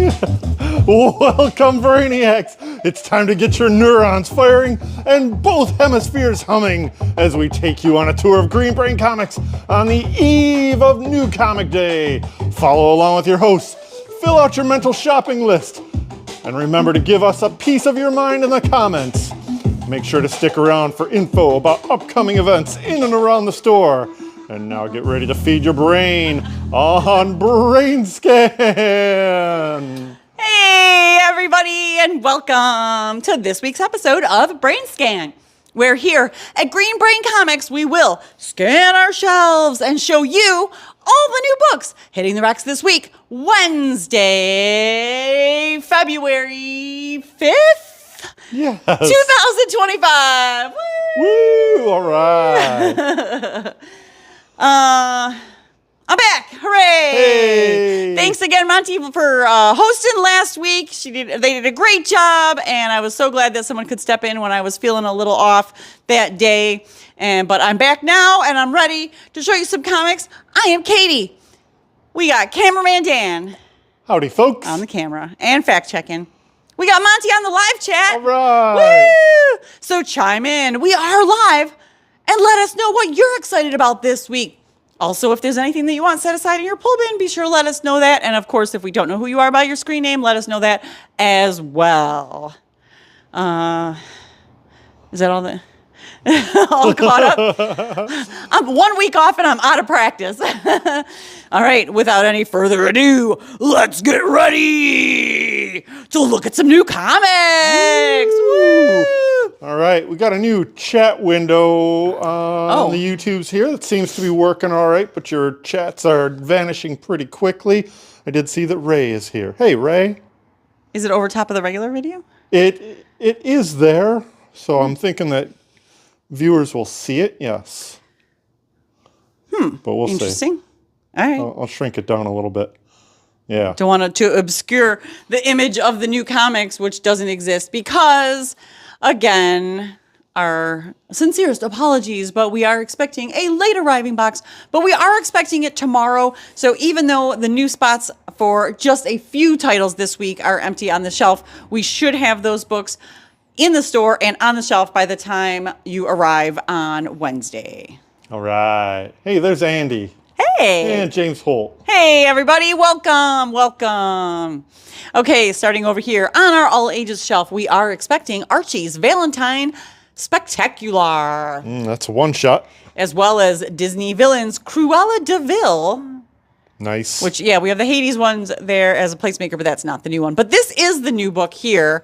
Welcome, Brainiacs! It's time to get your neurons firing and both hemispheres humming as we take you on a tour of Green Brain Comics on the eve of New Comic Day. Follow along with your hosts, fill out your mental shopping list, and remember to give us a piece of your mind in the comments. Make sure to stick around for info about upcoming events in and around the store. And now get ready to feed your brain on BrainScan. Hey everybody, and welcome to this week's episode of BrainScan. Where here at Green Brain Comics, we will scan our shelves and show you all the new books hitting the racks this week, Wednesday, February 5th. Yes. 2025. Woo! All right. I'm back. Hooray! Hey. Thanks again, Monty, for hosting last week. They did a great job, and I was so glad that someone could step in when I was feeling a little off that day. But I'm back now, and I'm ready to show you some comics. I am Katie. We got cameraman Dan. Howdy, folks. On the camera and fact checking. We got Monty on the live chat. All right. Woo! So chime in. We are live, and let us know what you're excited about this week. Also, if there's anything that you want set aside in your pull bin, be sure to let us know that. And of course, if we don't know who you are by your screen name, let us know that as well. Is that all that? All caught up? I'm 1 week off and I'm out of practice. All right, without any further ado, let's get ready to look at some new comics. Woo! All right, we got a new chat window on the YouTubes here that seems to be working all right, but your chats are vanishing pretty quickly. I did see that Ray is here. Hey, Ray. Is it over top of the regular video? It is there, so I'm thinking that viewers will see it, yes. But we'll see. Interesting. All right. I'll shrink it down a little bit. Yeah. Don't want to obscure the image of the new comics, which doesn't exist because, again, our sincerest apologies, but we are expecting a late arriving box, but we are expecting it tomorrow. So even though the new spots for just a few titles this week are empty on the shelf, we should have those books in the store and on the shelf by the time you arrive on Wednesday. All right. Hey, there's Andy. Hey. And James Holt. Hey, everybody. Welcome. Welcome. Okay, starting over here on our all ages shelf, we are expecting Archie's Valentine Spectacular. That's a one shot. As well as Disney Villains Cruella de Vil. Nice. Which, yeah, we have the Hades ones there as a placemaker, but that's not the new one. But this is the new book here,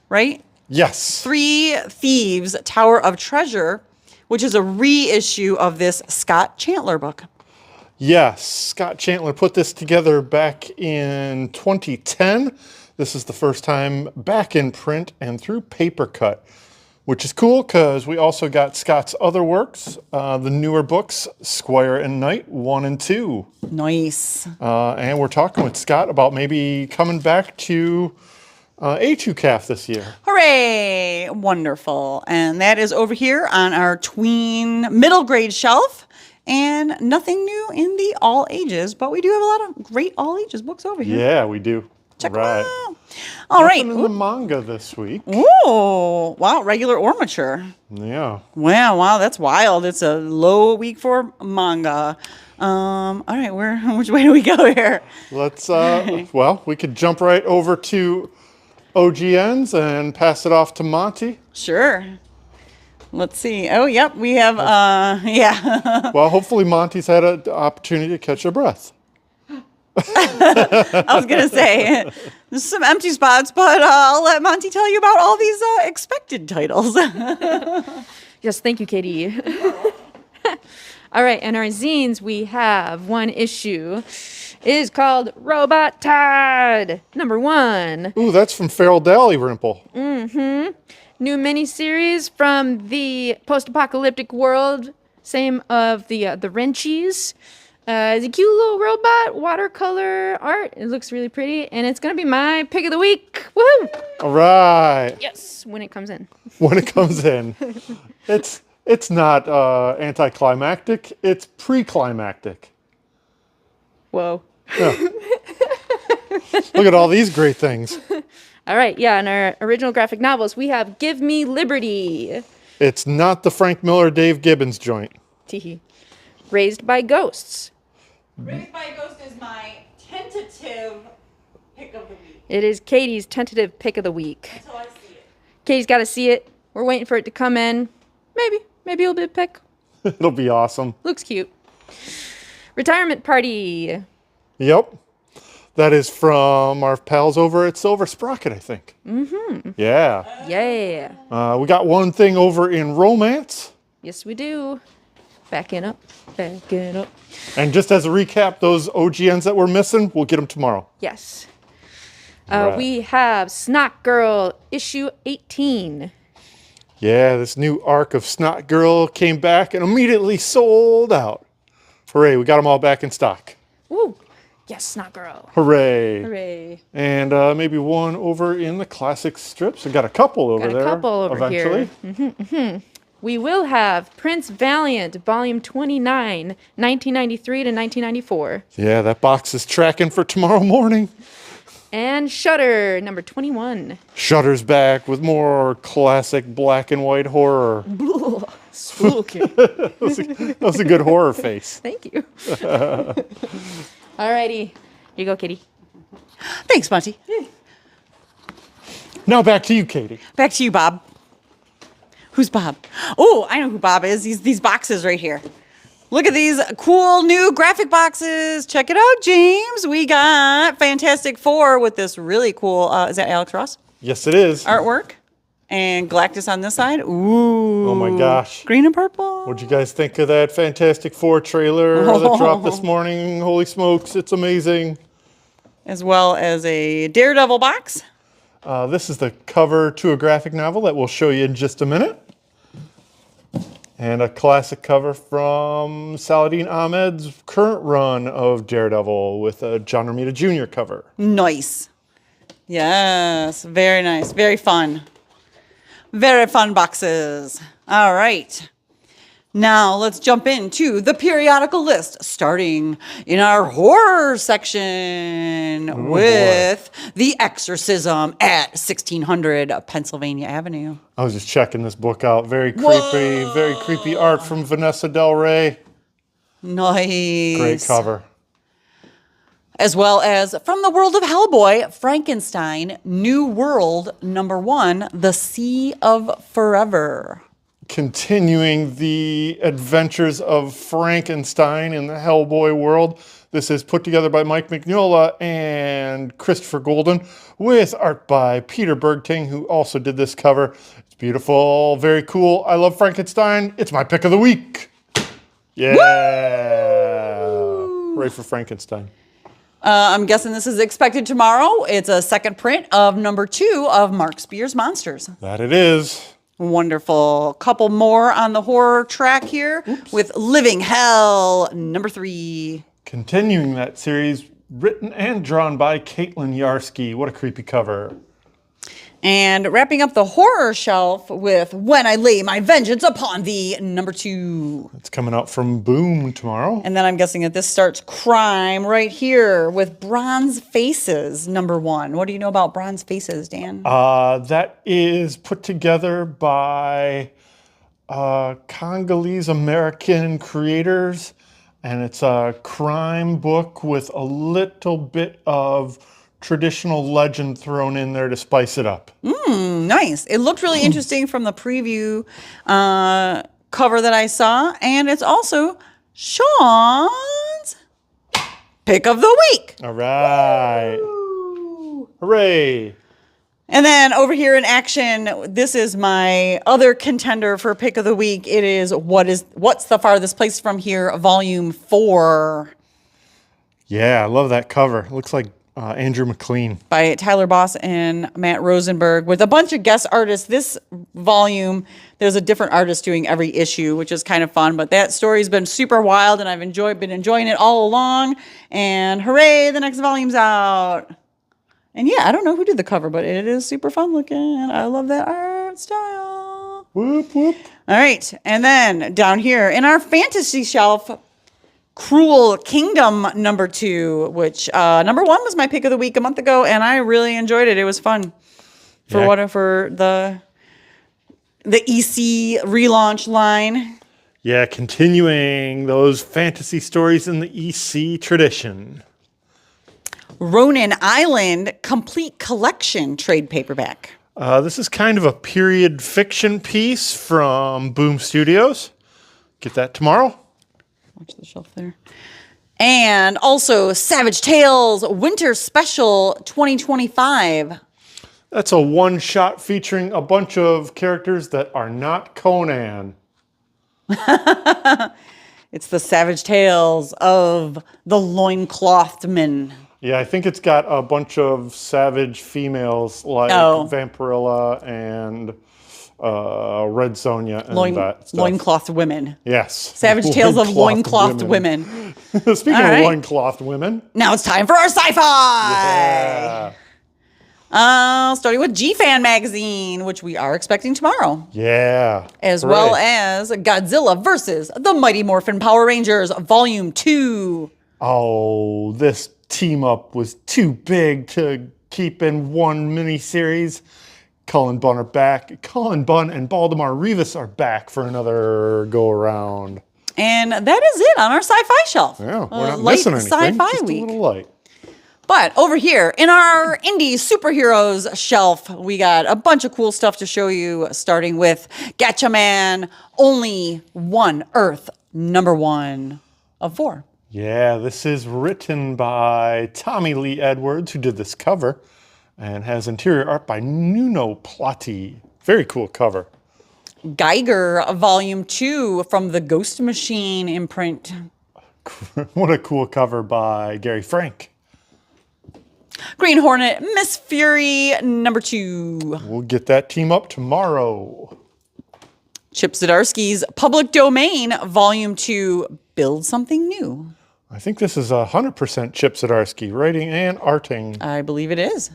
right? Yes. Three Thieves, Tower of Treasure, which is a reissue of this Scott Chandler book. Yes, Scott Chandler put this together back in 2010. This is the first time back in print and through paper cut, which is cool because we also got Scott's other works, the newer books, Squire and Knight 1 and 2. Nice. And we're talking with Scott about maybe coming back to A2CAF this year. Hooray! Wonderful. And that is over here on our tween middle grade shelf. And nothing new in the all ages, but we do have a lot of great all ages books over here. Yeah, we do. Check them out. All right. Nothing in the manga this week. Ooh, wow, regular or mature. Yeah. Wow, that's wild. It's a low week for manga. All right, which way do we go here? Let's, well, we could jump right over to OGNs and pass it off to Monty. Sure. Let's see. Oh, yep, we have, yeah. Well, hopefully Monty's had an opportunity to catch her breath. I was going to say, there's some empty spots, but I'll let Monty tell you about all these expected titles. Yes, thank you, Katie. All right, in our zines, we have one issue. It is called Robot Todd, #1. Ooh, that's from Feral Dalrymple. Mm-hmm. New miniseries from the post-apocalyptic world. Same of the Wrenchies. It's a cute little robot, watercolor art. It looks really pretty, and it's going to be my pick of the week. Woohoo! All right. Yes, when it comes in. When it comes in. It's not anticlimactic, it's pre-climactic. Whoa. Yeah. Look at all these great things. All right, yeah, in our original graphic novels, we have Give Me Liberty. It's not the Frank Miller, Dave Gibbons joint. Teehee. Raised by Ghosts. Raised by a Ghost is my tentative pick of the week. It is Katie's tentative pick of the week. Until I see it. Katie's got to see it. We're waiting for it to come in. Maybe it'll be a pick. It'll be awesome. Looks cute. Retirement Party. Yep. That is from our pals over at Silver Sprocket, I think. Mm-hmm. Yeah. Yeah. We got one thing over in romance. Yes, we do. Backing up. And just as a recap, those OGNs that we're missing, we'll get them tomorrow. Yes. Right. We have Snot Girl issue 18. Yeah, this new arc of Snot Girl came back and immediately sold out. Hooray, we got them all back in stock. Woo! Yes, Snot Girl. Hooray. Hooray. And maybe one over in the classic strips. We got a couple over there. Got a couple over eventually. here. We will have Prince Valiant, Volume 29, 1993 to 1994. Yeah, that box is tracking for tomorrow morning. And Shudder, number 21. Shutter's back with more classic black and white horror. Spooky. That was a good horror face. Thank you. Alrighty. Here you go, Kitty. Thanks, Monty. Now back to you, Katie. Back to you, Bob. Who's Bob? Oh, I know who Bob is. These boxes right here. Look at these cool new graphic boxes. Check it out, James. We got Fantastic Four with this really cool, is that Alex Ross? Yes, it is. Artwork. And Galactus on this side. Ooh. Oh my gosh. Green and purple. What'd you guys think of that Fantastic Four trailer that dropped this morning? Holy smokes, it's amazing. As well as a Daredevil box. This is the cover to a graphic novel that we'll show you in just a minute. And a classic cover from Saladin Ahmed's current run of Daredevil with a John Romita Jr. cover. Nice. Yes, very nice. Very fun. Very fun boxes. All right. Now let's jump into the periodical list, starting in our horror section with The Exorcism at 1600 Pennsylvania Avenue. I was just checking this book out. Very creepy art from Vanessa Del Rey. Nice. Great cover. As well as from the world of Hellboy, Frankenstein, New World #1, The Sea of Forever. Continuing the adventures of Frankenstein in the Hellboy world. This is put together by Mike Mignola and Christopher Golden with art by Peter Bergting, who also did this cover. It's beautiful, very cool. I love Frankenstein. It's my pick of the week. Yeah. Woo! Hooray for Frankenstein. I'm guessing this is expected tomorrow. It's a second print of #2 of Mark Spear's Monsters. That it is. Wonderful. Couple more on the horror track here with Living Hell #3. Continuing that series, written and drawn by Caitlin Yarsky. What a creepy cover. And wrapping up the horror shelf with When I Lay My Vengeance Upon Thee #2. It's coming out from Boom tomorrow. And then I'm guessing that this starts crime right here with Bronze Faces #1. What do you know about Bronze Faces, Dan? That is put together by Congolese American creators, and it's a crime book with a little bit of traditional legend thrown in there to spice it up. Nice. It looked really interesting from the preview cover that I saw, and it's also Sean's pick of the week. All right. Woo. Hooray. And then over here in action, this is my other contender for pick of the week. It is What's the Farthest Place from Here, Volume 4. Yeah, I love that cover. It looks like Andrew McLean. By Tyler Boss and Matt Rosenberg with a bunch of guest artists. This volume, there's a different artist doing every issue, which is kind of fun. But that story's been super wild, and I've been enjoying it all along. And hooray, the next volume's out. And yeah, I don't know who did the cover, but it is super fun looking. I love that art style. Whoop, whoop. All right. And then down here in our fantasy shelf, Cruel Kingdom #2, which #1 was my pick of the week a month ago, and I really enjoyed it. It was fun for the EC relaunch line. Yeah, continuing those fantasy stories in the EC tradition. Ronin Island Complete Collection trade paperback. This is kind of a period fiction piece from Boom Studios. Get that tomorrow. Watch the shelf there. And also Savage Tales Winter Special 2025. That's a one-shot featuring a bunch of characters that are not Conan. It's the Savage Tales of the Loinclothmen. Yeah, I think it's got a bunch of savage females like Vampirilla and Red Sonja and that stuff. Loincloth women. Yes. Savage Tales of Loinclothed women. Speaking of loinclothed women. Now it's time for our sci-fi. Yeah. Starting with G-Fan magazine, which we are expecting tomorrow. Yeah. As well as Godzilla versus the Mighty Morphin Power Rangers, Volume 2. Oh, this team up was too big to keep in one miniseries. Cullen Bunn are back. Cullen Bunn and Baldemar Rivas are back for another go around. And that is it on our sci-fi shelf. Yeah, we're not missing anything. Sci-fi just week. A little light. But over here in our indie superheroes shelf, we got a bunch of cool stuff to show you, starting with Gatchaman, Only One Earth, #1 of 4. Yeah, this is written by Tommy Lee Edwards, who did this cover, and has interior art by Nuno Platti. Very cool cover. Geiger, Volume 2 from the Ghost Machine imprint. What a cool cover by Gary Frank. Green Hornet, Miss Fury, #2. We'll get that team up tomorrow. Chip Zdarsky's Public Domain, Volume 2, Build Something New. I think this is 100% Chip Zdarsky, writing and arting. I believe it is.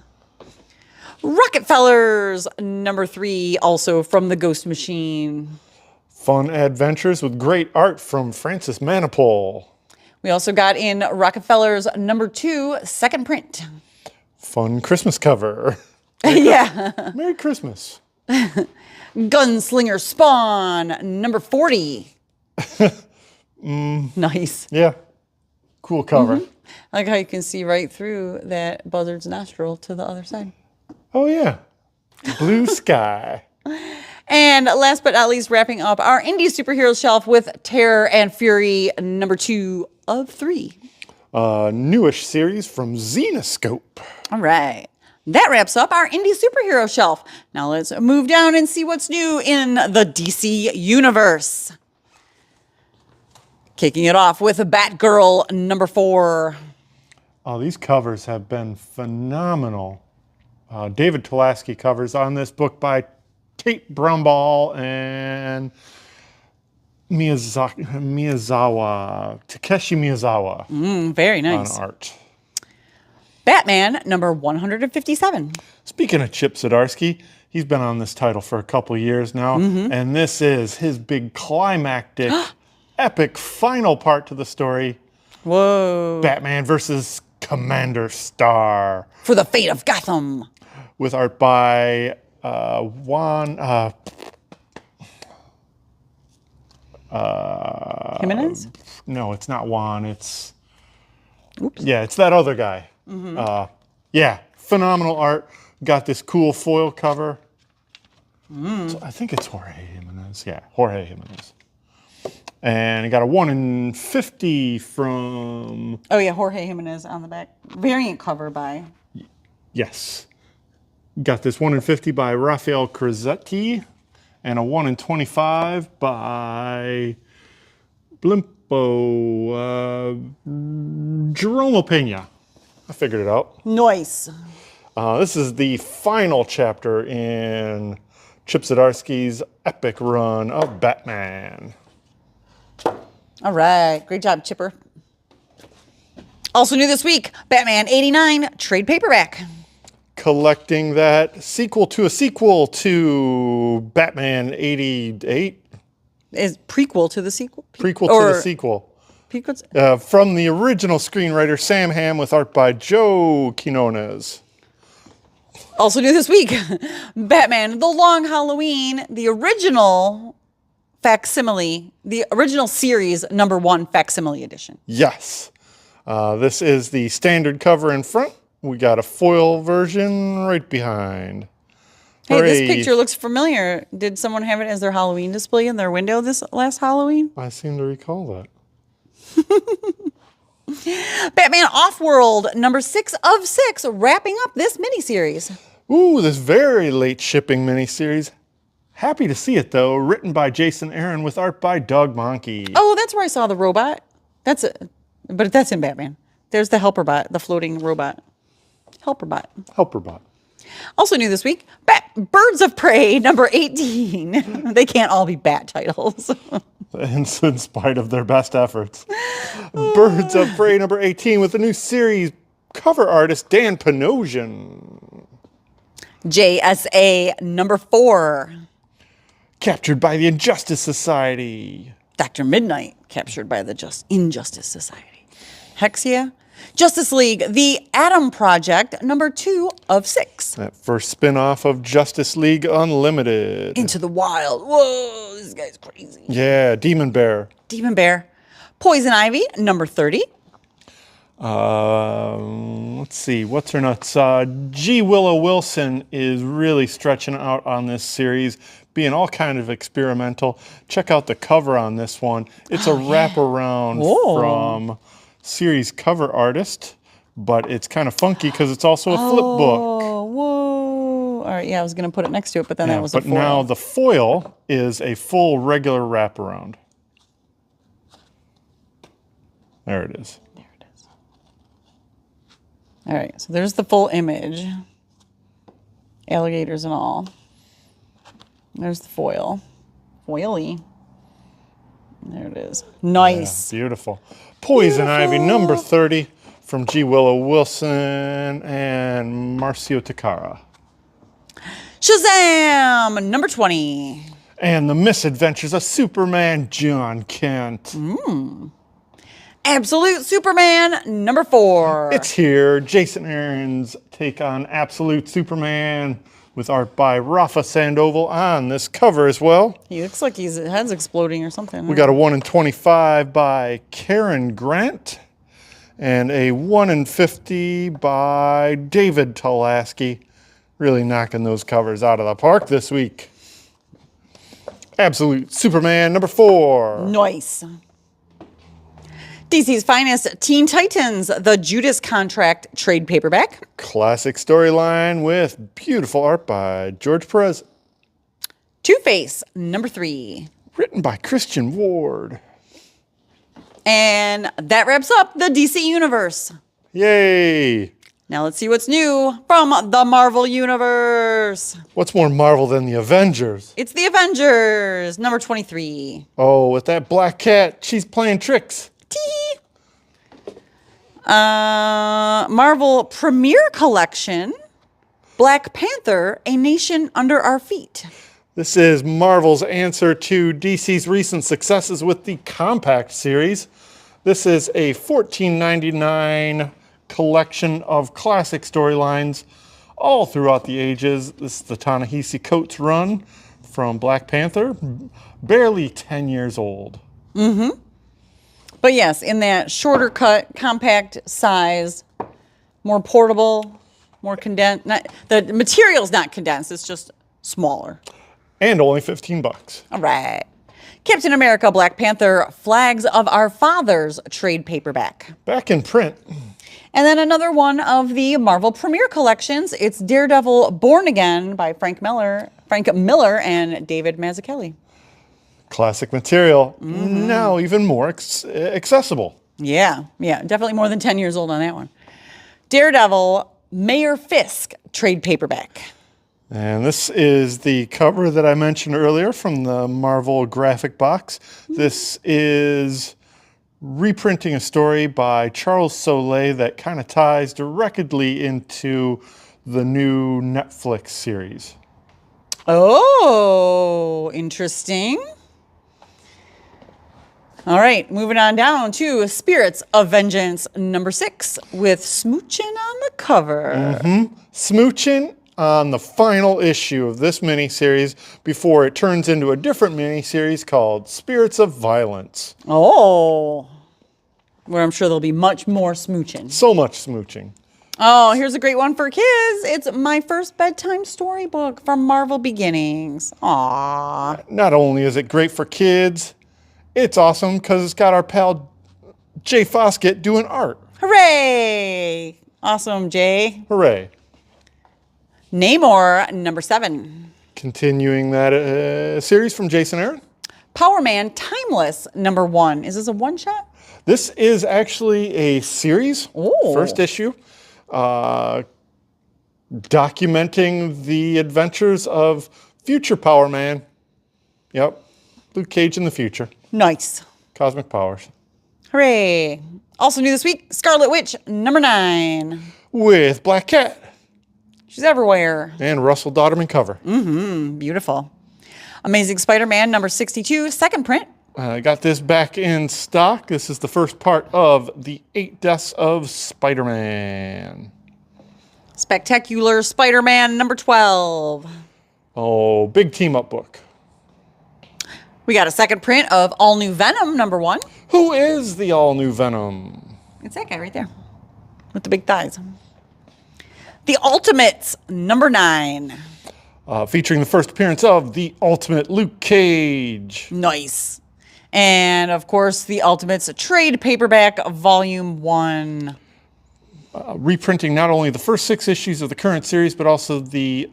Rockefellers, #3, also from the Ghost Machine. Fun adventures with great art from Francis Manipul. We also got in Rockefellers #2, second print. Fun Christmas cover. Yeah. Merry Christmas. Gunslinger Spawn, #40. Nice. Yeah. Cool cover. I like how you can see right through that buzzard's nostril to the other side. Oh, yeah. Blue sky. And last but not least, wrapping up our indie superheroes shelf with Terror and Fury, #2 of 3. Newish series from Zenoscope. All right. That wraps up our indie superhero shelf. Now let's move down and see what's new in the DC universe. Kicking it off with Batgirl, #4. Oh, these covers have been phenomenal. David Tulaski covers on this book by Kate Brumball and Takeshi Miyazawa Very nice. on art. Batman, #157. Speaking of Chip Zdarsky, he's been on this title for a couple years now, and this is his big climactic, epic final part to the story. Whoa. Batman versus Commander Star. For the fate of Gotham. With art by Juan... Jimenez? No, it's not Juan. It's... Oops. Yeah, it's that other guy. Yeah, phenomenal art. Got this cool foil cover. So I think it's Jorge Jimenez. Yeah, Jorge Jimenez. And I got a 1 in 50 from... Oh, yeah, Jorge Jimenez on the back. Variant cover by... Yes. Got this 1 in 50 by Rafael Crizzetti. And a 1 in 25 by Blimpo Jerome Pena. I figured it out. Nice. This is the final chapter in Chip Zdarsky's epic run of Batman. All right. Great job, Chipper. Also new this week, Batman '89 trade paperback. Collecting that sequel to a sequel to Batman '88. Is prequel to the sequel? Prequel to the sequel. Peek what's... From the original screenwriter Sam Hamm with art by Joe Quinones. Also new this week, Batman: The Long Halloween, the original facsimile, the original series #1 facsimile edition. Yes. This is the standard cover in front. We got a foil version right behind. Hey, Hooray. this picture looks familiar. Did someone have it as their Halloween display in their window this last Halloween? I seem to recall that. Batman Off-World, #6 of 6, wrapping up this miniseries. Ooh, this very late shipping miniseries. Happy to see it, though. Written by Jason Aaron with art by Doug Monkey. Oh, that's where I saw the robot. But that's in Batman. There's the helper bot, the floating robot. Helper bot. Helper bot. Also new this week, Birds of Prey, #18. They can't all be Bat titles. In spite of their best efforts. Birds of Prey #18 with a new series cover artist Dan Panosian. JSA #4. Captured by the Injustice Society. Dr. Midnight, captured by the Injustice Society. Hexia. Justice League, The Atom Project, #2 of 6. That first spin-off of Justice League Unlimited. Into the Wild. Whoa, this guy's crazy. Yeah, Demon Bear. Demon Bear. Poison Ivy, #30. Let's see, what's her nuts? G. Willow Wilson is really stretching out on this series, being all kind of experimental. Check out the cover on this one. It's a wraparound from series cover artist, but it's kind of funky because it's also a flip book. Oh, whoa. All right, yeah, I was going to put it next to it, but then that was a But foil. now the foil is a full regular wraparound. There it is. There it is. All right, so there's the full image. Alligators and all. There's the foil. Foily. There it is. Nice. Yeah, beautiful. Poison Ivy #30 from G. Willow Wilson and Marcio Takara. Shazam! #20. And the Misadventures of Superman John Kent. Absolute Superman #4. It's here. Jason Aaron's take on Absolute Superman with art by Rafa Sandoval on this cover as well. He looks like his head's exploding or something. We got a 1 in 25 by Karen Grant and a 1 in 50 by David Tulaski. Really knocking those covers out of the park this week. Absolute Superman #4. Nice. DC's finest, Teen Titans, the Judas Contract trade paperback. Classic storyline with beautiful art by George Perez. Two-Face #3. Written by Christian Ward. And that wraps up the DC Universe. Yay! Now let's see what's new from the Marvel Universe. What's more Marvel than the Avengers? It's the Avengers, #23. Oh, with that black cat, she's playing tricks. Tee. Marvel Premiere Collection, Black Panther, A Nation Under Our Feet. This is Marvel's answer to DC's recent successes with the Compact series. This is a $14.99 collection of classic storylines all throughout the ages. This is the Ta-Nehisi Coates run from Black Panther, barely 10 years old. But yes, in that shorter cut, compact size, more portable, more condensed. The material's not condensed, it's just smaller. And only 15 bucks. All right. Captain America, Black Panther, Flags of Our Fathers trade paperback. Back in print. And then another one of the Marvel Premiere Collections. It's Daredevil Born Again by Frank Miller and David Mazzucchelli. Classic material, now even more accessible. Yeah, definitely more than 10 years old on that one. Daredevil, Mayor Fisk trade paperback. And this is the cover that I mentioned earlier from the Marvel graphic box. This is reprinting a story by Charles Soule that kind of ties directly into the new Netflix series. Oh, interesting. All right, moving on down to Spirits of Vengeance number 6 with Smoochin' on the cover. Smoochin' on the final issue of this miniseries before it turns into a different miniseries called Spirits of Violence. Oh, where I'm sure there'll be much more smooching. So much smooching. Oh, here's a great one for kids. It's My First Bedtime Storybook from Marvel Beginnings. Aww. Not only is it great for kids, it's awesome because it's got our pal Jay Foskett doing art. Hooray! Awesome, Jay. Hooray. Namor number 7. Continuing that series from Jason Aaron. Power Man Timeless number 1. Is this a one-shot? This is actually a series, Ooh. first issue, documenting the adventures of future Power Man. Yep, Luke Cage in the future. Nice. Cosmic powers. Hooray. Also new this week, Scarlet Witch number 9. With Black Cat She's everywhere. and Russell Dauterman cover. Beautiful. Amazing Spider-Man number 62, second print. I got this back in stock. This is the first part of the 8 Deaths of Spider-Man. Spectacular Spider-Man number 12. Oh, big team-up book. We got a second print of All New Venom number 1. Who is the all-new Venom? It's that guy right there with the big thighs. The Ultimates number 9. Featuring the first appearance of the Ultimate Luke Cage. Nice. And of course, The Ultimates trade paperback volume 1. Reprinting not only the first 6 issues of the current series, but also the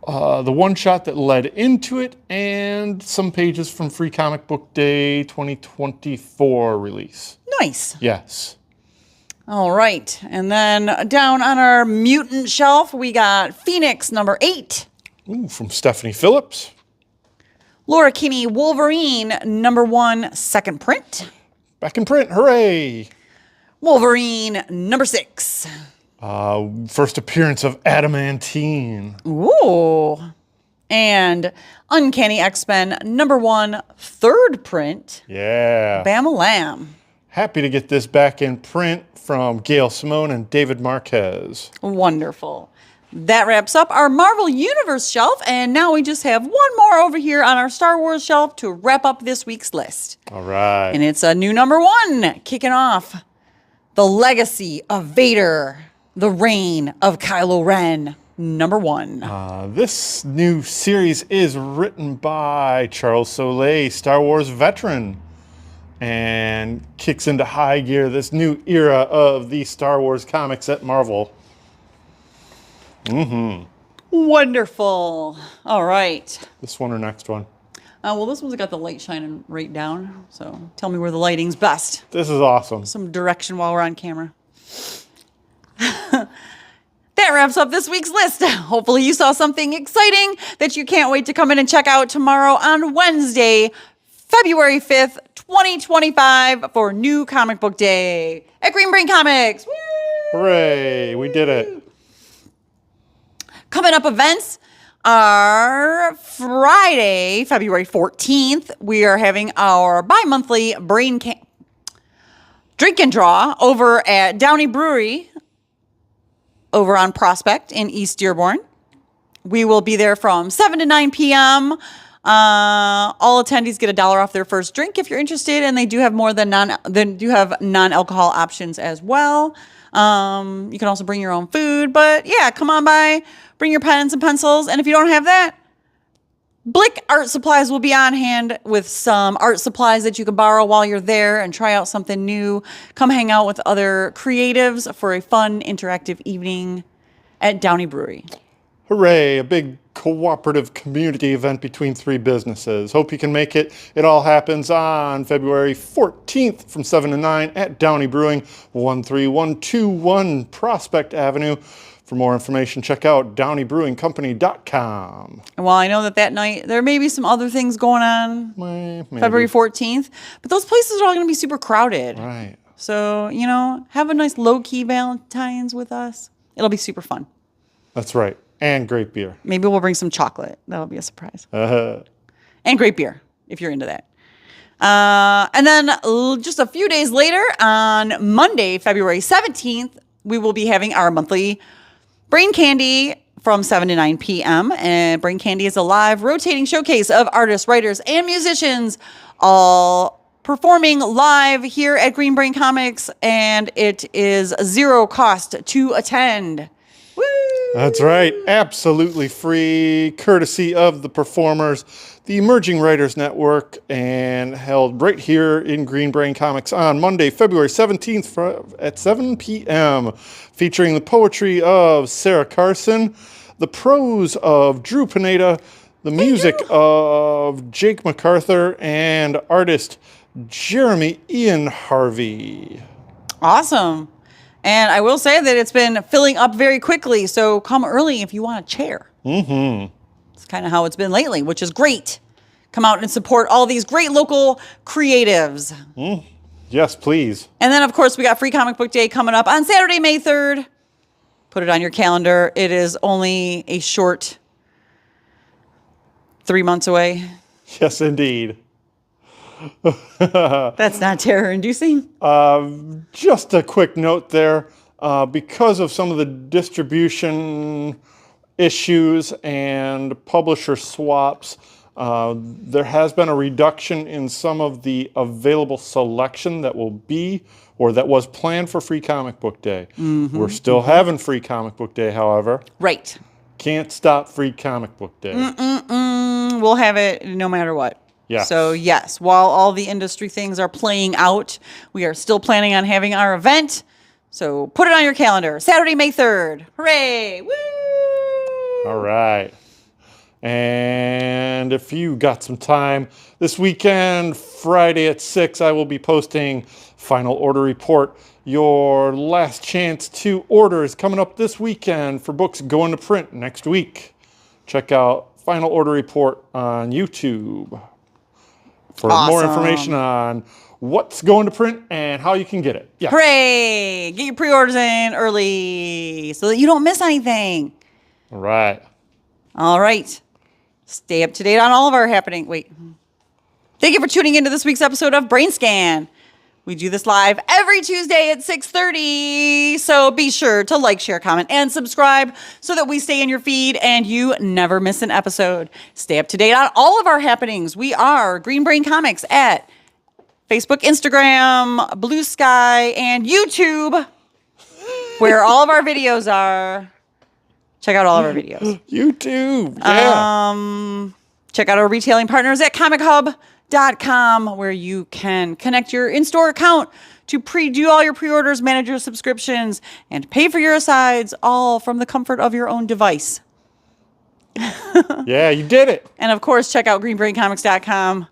one-shot that led into it and some pages from Free Comic Book Day 2024 release. Nice. Yes. All right. And then down on our mutant shelf, we got Phoenix number 8. Ooh, from Stephanie Phillips. Laura Kinney Wolverine number 1, second print. Back in print, hooray! Wolverine number 6. First appearance of Adamantine. Ooh. And Uncanny X-Men number 1, third print. Yeah. Bam Lamb. Happy to get this back in print from Gail Simone and David Marquez. Wonderful. That wraps up our Marvel Universe shelf, and now we just have one more over here on our Star Wars shelf to wrap up this week's list. All right. And it's a new number 1, kicking off The Legacy of Vader, The Reign of Kylo Ren, number 1. This new series is written by Charles Soule, Star Wars veteran, and kicks into high gear this new era of the Star Wars comics at Marvel. Wonderful. All right. This one or next one? Well, this one's got the light shining right down, so tell me where the lighting's best. This is awesome. Some direction while we're on camera. That wraps up this week's list. Hopefully you saw something exciting that you can't wait to come in and check out tomorrow on Wednesday, February 5th, 2025 for New Comic Book Day at Green Brain Comics. Woo! Hooray, we did it. Coming up events are Friday, February 14th. We are having our bi-monthly drink and draw over at Downey Brewery over on Prospect in East Dearborn. We will be there from 7 to 9 p.m. All attendees get $1 off their first drink if you're interested, and they do have non-alcohol options as well. You can also bring your own food, but yeah, come on by, bring your pens and pencils, and if you don't have that, Blick Art Supplies will be on hand with some art supplies that you can borrow while you're there and try out something new. Come hang out with other creatives for a fun, interactive evening at Downey Brewery. Hooray, a big cooperative community event between 3 businesses. Hope you can make it. It all happens on February 14th from 7 to 9 at Downey Brewing, 13121 Prospect Avenue. For more information, check out downeybrewingcompany.com. And while I know that night there may be some other things going on, Maybe. February 14th, but those places are all going to be super crowded. Right. So, have a nice low-key Valentine's with us. It'll be super fun. That's right. And great beer. Maybe we'll bring some chocolate. That'll be a surprise. And great beer, if you're into that. And then just a few days later, on Monday, February 17th, we will be having our monthly Brain Candy from 7 to 9 p.m. And Brain Candy is a live rotating showcase of artists, writers, and musicians all performing live here at Green Brain Comics. And it is zero cost to attend. Woo! That's right. Absolutely free, courtesy of the performers, the Emerging Writers Network, and held right here in Green Brain Comics on Monday, February 17th at 7 p.m., featuring the poetry of Sarah Carson, the prose of Drew Pineda, the music of Jake MacArthur, and artist Jeremy Ian Harvey. Awesome. And I will say that it's been filling up very quickly, so come early if you want a chair. Mm-hmm. It's kind of how it's been lately, which is great. Come out and support all these great local creatives. Yes, please. And then, of course, we got Free Comic Book Day coming up on Saturday, May 3rd. Put it on your calendar. It is only a short 3 months away. Yes, indeed. That's not terror-inducing. Just a quick note there. Because of some of the distribution issues and publisher swaps, there has been a reduction in some of the available selection that will be or that was planned for Free Comic Book Day. Mm-hmm. We're still having Free Comic Book Day, however. Right. Can't stop Free Comic Book Day. We'll have it no matter what. Yeah. So, yes, while all the industry things are playing out, we are still planning on having our event. So put it on your calendar. Saturday, May 3rd. Hooray! Woo! All right. And if you got some time this weekend, Friday at 6, I will be posting Final Order Report. Your last chance to order is coming up this weekend for books going to print next week. Check out Final Order Report on YouTube for more information on what's going to print and how you can get it. Yeah. Hooray! Get your pre-orders in early so that you don't miss anything. All right. All right. Stay up to date on all of our happening. Wait. Thank you for tuning into this week's episode of BrainScan. We do this live every Tuesday at 6:30. So be sure to like, share, comment, and subscribe so that we stay in your feed and you never miss an episode. Stay up to date on all of our happenings. We are Green Brain Comics at Facebook, Instagram, Blue Sky, and YouTube, where all of our videos are. Check out all of our videos. YouTube. Yeah. Check out our retailing partners at COMICHUB.com, where you can connect your in-store account to do all your pre-orders, manage your subscriptions, and pay for your asides, all from the comfort of your own device. Yeah, you did it. And of course, check out greenbraincomics.com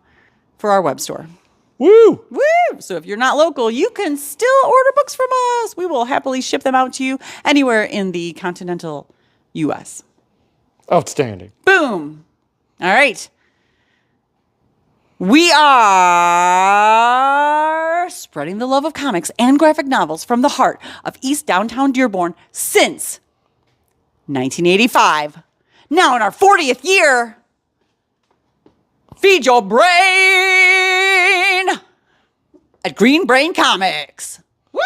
for our web store. Woo! Woo! So if you're not local, you can still order books from us. We will happily ship them out to you anywhere in the continental U.S. Outstanding. Boom. All right. We are spreading the love of comics and graphic novels from the heart of East Downtown Dearborn since 1985. Now in our 40th year. Feed your brain at Green Brain Comics. Woo!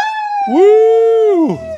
Woo!